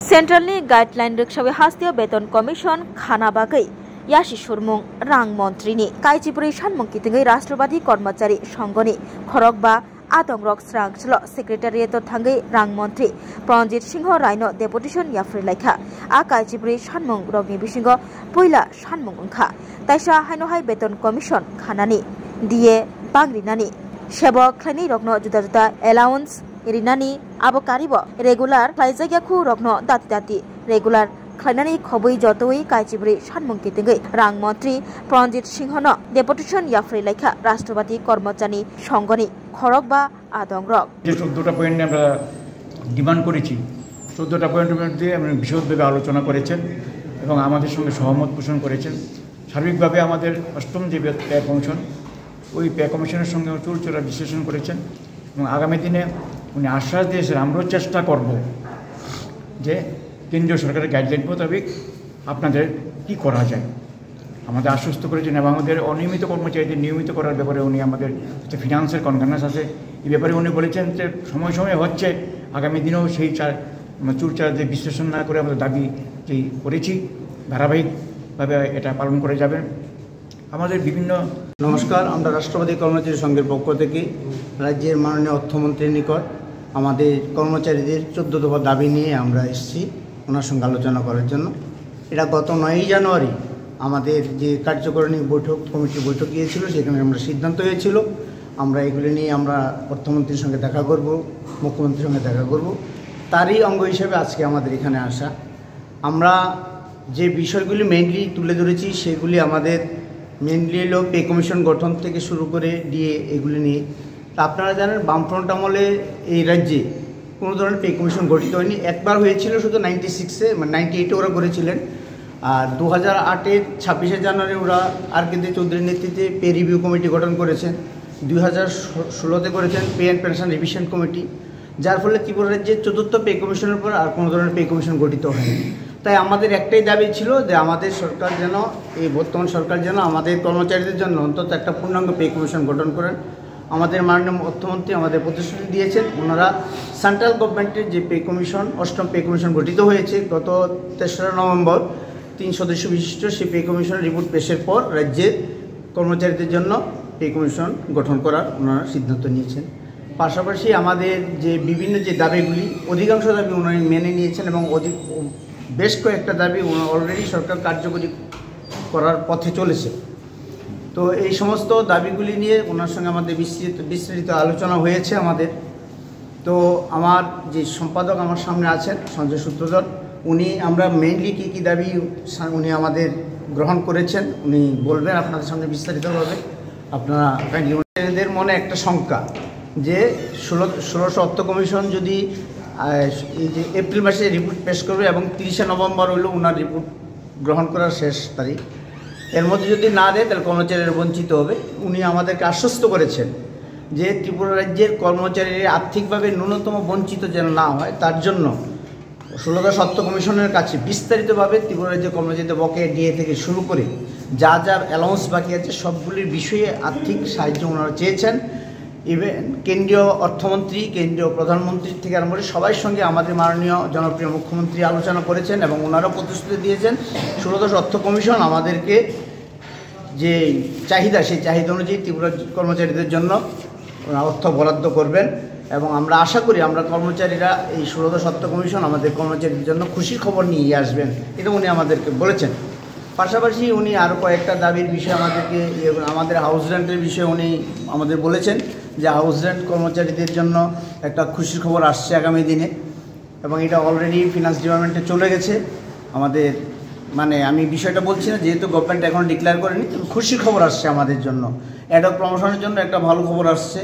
सेन्ट्रलनि guideline रिक्सावे हास्तिया बेतन commission खाना बागै याशी सुरमुं रां मन्त्रीनि काइचिपुरि सानमंकितिङै राष्ट्रवादी कर्मचारी संघनि खरक बा आदंरक स्रांचल सेक्रेटारिएट थांगै रां मन्त्री प्रंजित सिंह रायनो डेपुटेशन याफ्रि लाइखा आ काइचिपुरि सानमं रगनि बिसिंग पहिला सानमं ओंखा ताइसा हाइनहाय बेतन कमिशन खानानि दिए बांग्रिनानि सेबक ख्लाइनि रगनो जुदा जुदा एलाउन्स इरिनानि आबकारिब रेगुलार ख्लाइजाग्याखु रगनो दाति दाति रेगुलार ख्लाइनानि खबै जतोयै काइचिपुरि सानमंकितिङै रां मन्त्री प्रंजित सिंहनो डेपुटेशन याफ्रि लाइखा राष्ट्रवादी कर्मचारी संघनि खरक बा आदंरक যে 14টা পয়েন্ট আমরা ডিমান্ড করেছি 14টা পয়েন্টের মধ্যে আমরা বিশদভাবে আলোচনা করেছেন এবং আমাদের সঙ্গে সহমত পোষণ করেছেন। সার্বিকভাবে আমাদের অষ্টম যে পে কমিশন ওই পে কমিশনের সঙ্গে চুলচোরা বিশ্লেষণ করেছেন এবং আগামী দিনে উনি আশ্বাস দিয়েছেন আমরাও চেষ্টা করব যে কেন্দ্রীয় সরকারের গাইডলাইন মোতাবেক আপনাদের কি করা যায় আমাদের আশ্বস্ত করেছেন এবং আমাদের অনিয়মিত কর্মচারীদের নিয়মিত করার ব্যাপারে উনি আমাদের যে ফিনান্সের কনগানাস আছে এই ব্যাপারে উনি বলেছেন যে সময় সময় হচ্ছে আগামী দিনেও সেই চুরচার যে বিশ্লেষণ না করে আমাদের দাবি যেই করেছি ধারাবাহিকভাবে এটা পালন করে যাবেন। আমাদের বিভিন্ন নমস্কার, আমরা রাষ্ট্রবাদী কর্মচারী সংঘের পক্ষ থেকে রাজ্যের মাননীয় অর্থমন্ত্রীর নিকট আমাদের কর্মচারীদের 14 দফা দাবি নিয়ে আমরা এসেছি ওনার সঙ্গে আলোচনা করার জন্য। এটা গত 9 জানুয়ারি আমাদের যে কার্যকারিণী কমিটি বৈঠক গিয়েছিল সেখানে আমরা সিদ্ধান্ত হয়েছিল আমরা এগুলি নিয়ে আমরা অর্থমন্ত্রীর সঙ্গে দেখা করব, মুখ্যমন্ত্রীর সঙ্গে দেখা করব। তারই অঙ্গ হিসেবে আজকে আমাদের এখানে আসা। আমরা যে বিষয়গুলি মেইনলি তুলে ধরেছি সেগুলি আমাদের মেইনলি হলো পে কমিশন গঠন থেকে শুরু করে দিয়ে এগুলি নিয়ে। তা আপনারা জানেন বামফ্রন্ট আমলে এই রাজ্যে কোনো ধরনের পে কমিশন গঠিত হয়নি। একবার হয়েছিল শুধু 96-এ, মানে 98-এ ওরা করেছিলেন। আর 2008-এর 26শে জানুয়ারি ওরা আর.কে. চৌধুরীর নেতৃত্বে পে রিভিউ কমিটি গঠন করেছেন। 2016-তে করেছেন pay and pension revision committee, যার ফলে ত্রিপুরা রাজ্যের 4র্থ পে কমিশনের পর আর কোনো ধরনের পে কমিশন গঠিত হয়নি। তাই আমাদের একটাই দাবি ছিল যে আমাদের সরকার যেন, এই বর্তমান সরকার যেন আমাদের কর্মচারীদের জন্য অন্তত একটা পূর্ণাঙ্গ পে কমিশন গঠন করেন। আমাদের মাননীয় অর্থমন্ত্রী আমাদের প্রতিশ্রুতি দিয়েছেন, ওনারা সেন্ট্রাল গভর্নমেন্টের যে পে কমিশন, অষ্টম পে কমিশন গঠিত হয়েছে গত 3রা নভেম্বর 3 সদস্য বিশিষ্ট সেই পে কমিশনের রিপোর্ট পেশের পর রাজ্যের কর্মচারীদের জন্য পে কমিশন গঠন করার ওনারা সিদ্ধান্ত নিয়েছেন। পাশাপাশি আমাদের যে বিভিন্ন যে দাবিগুলি অধিকাংশ দাবি ওনারা মেনে নিয়েছেন এবং বেশ কয়েকটা দাবি অলরেডি সরকার কার্যকরী করার পথে চলেছে। তো এই সমস্ত দাবিগুলি নিয়ে ওনার সঙ্গে আমাদের বিস্তৃত আলোচনা হয়েছে আমাদের। তো আমার যে সম্পাদক আমার সামনে আছেন সঞ্জয় সূত্রধর, উনি আমরা মেইনলি কী কী দাবি উনি আমাদের গ্রহণ করেছেন উনি বলবেন আপনাদের সামনে বিস্তারিতভাবে। আপনারা এদের মনে একটা শঙ্কা যে 16 অর্থ কমিশন যদি এই যে এপ্রিল মাসে রিপোর্ট পেশ করবে এবং 30শে নভেম্বর হইল ওনার রিপোর্ট গ্রহণ করার শেষ তারিখ, এর মধ্যে যদি না দেয় তাহলে কর্মচারীরা বঞ্চিত হবে। উনি আমাদেরকে আশ্বস্ত করেছেন যে ত্রিপুরা রাজ্যের কর্মচারীরা আর্থিকভাবে ন্যূনতম বঞ্চিত যেন না হয় তার জন্য 16 অর্থ কমিশনের কাছে বিস্তারিতভাবে ত্রিপুরা রাজ্যের কর্মচারীদের বকেয়া ডিএ থেকে শুরু করে যা যা অ্যালাউন্স বাকি আছে সবগুলির বিষয়ে আর্থিক সাহায্য ওনারা চেয়েছেন। ইভেন কেন্দ্রীয় অর্থমন্ত্রী, কেন্দ্রীয় প্রধানমন্ত্রী থেকে আরম্ভ করে সবার সঙ্গে আমাদের মাননীয় জনপ্রিয় মুখ্যমন্ত্রী আলোচনা করেছেন এবং ওনারাও প্রতিশ্রুতি দিয়েছেন 16 অর্থ কমিশন আমাদেরকে যে চাহিদা সেই চাহিদা অনুযায়ী ত্রিপুরা কর্মচারীদের জন্য অর্থ বরাদ্দ করবেন এবং আমরা আশা করি আমরা কর্মচারীরা এই 16 অর্থ কমিশন আমাদের কর্মচারীদের জন্য খুশির খবর নিয়ে আসবেন, এটা উনি আমাদেরকে বলেছেন। পাশাপাশি উনি আরও কয়েকটা দাবির বিষয়ে আমাদেরকে আমাদের হাউস রেন্টের বিষয়ে উনি আমাদের বলেছেন যে হাউস রেন্ট কর্মচারীদের জন্য একটা খুশির খবর আসছে আগামী দিনে এবং এটা অলরেডি ফিনান্স ডিপার্টমেন্টে চলে গেছে আমাদের। মানে আমি বিষয়টা বলছি না যেহেতু গভর্নমেন্ট এখন ডিক্লেয়ার করেনি, খুশির খবর আসছে আমাদের জন্য, অ্যাডক প্রমোশনের জন্য একটা ভালো খবর আসছে।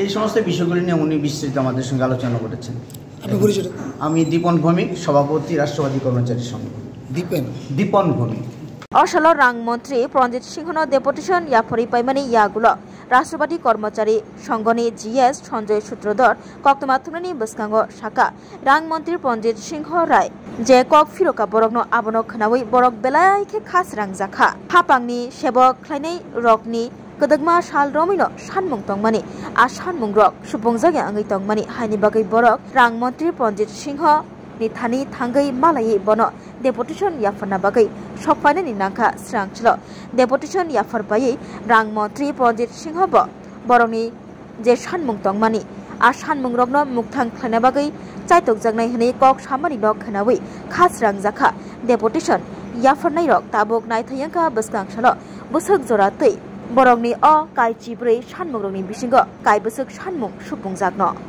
এই সমস্ত বিষয়গুলি নিয়ে উনি বিস্তৃত আমাদের সঙ্গে আলোচনা করেছেন। আমি দীপন ভৌমিক, সভাপতি রাষ্ট্রবাদী কর্মচারী সংঘ। দীপন ভৌমিক। অসল রাং মন্ত্রী প্রঞ্জিত সিংহন ডেপুটেশন ইয়াফরি পাইমানি ইয়াগুলো রাষ্ট্রবাদী কর্মচারী সংঘনি জিএস সঞ্জয় সূত্রধর কক্তমাথুমনি বসকাঙ্গ শাখা রাং মন্ত্রী প্রঞ্জিত সিংহ রায় যে কক ফিরকা বরকনো আবনক খনাওই বরক বেলায়কে খাস রাং জাখা হাপাংনি সেবক খ্লাইনাই রকনি Kadagma shal romino shanmung tongmani a shanmung rok subong jage angai tongmani haini bagai borok rang mantri Pranjit Singh ni thani thangai malai bono deputation yafarna bagai sokfaina ni nangkha srangchlo deputation yafar bai rang mantri Pranjit Singh bo boroni je sanmung tongmani a sanmung rokno mukthang khlaina bagai chaitok jangnai hini kok samani nok khanawi khasrang jakha deputation yafarnai rok tabuk nai thayangka bwskang salo busuk jora tei borokni o kai chibrei sanmung rokni bisingo kai busuk sanmung supungjakno